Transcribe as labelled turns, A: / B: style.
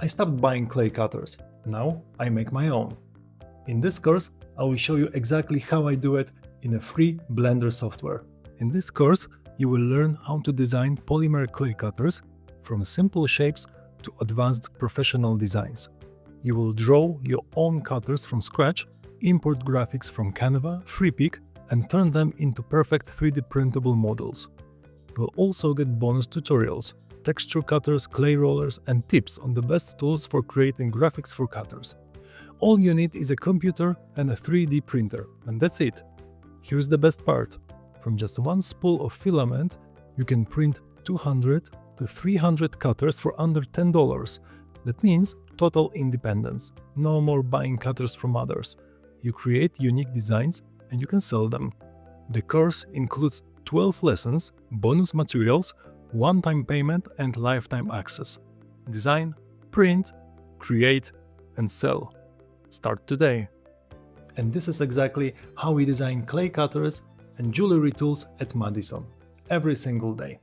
A: I stopped buying clay cutters. Now I make my own. In this course, I will show you exactly how I do it in a free Blender software. In this course, you will learn how to design polymer clay cutters from simple shapes to advanced professional designs. You will draw your own cutters from scratch, import graphics from Canva, Freepik, and turn them into perfect 3D printable models. You will also get bonus tutorials, texture cutters, clay rollers, and tips on the best tools for creating graphics for cutters. All you need is a computer and a 3D printer, and that's it. Here's the best part. From just one spool of filament, you can print 200 to 300 cutters for under $10. That means total independence. No more buying cutters from others. You create unique designs and you can sell them. The course includes 12 lessons, bonus materials, one-time payment and lifetime access. Design, print, create, and sell. Start today. And this is exactly how we design clay cutters and jewelry tools at Madison, every single day.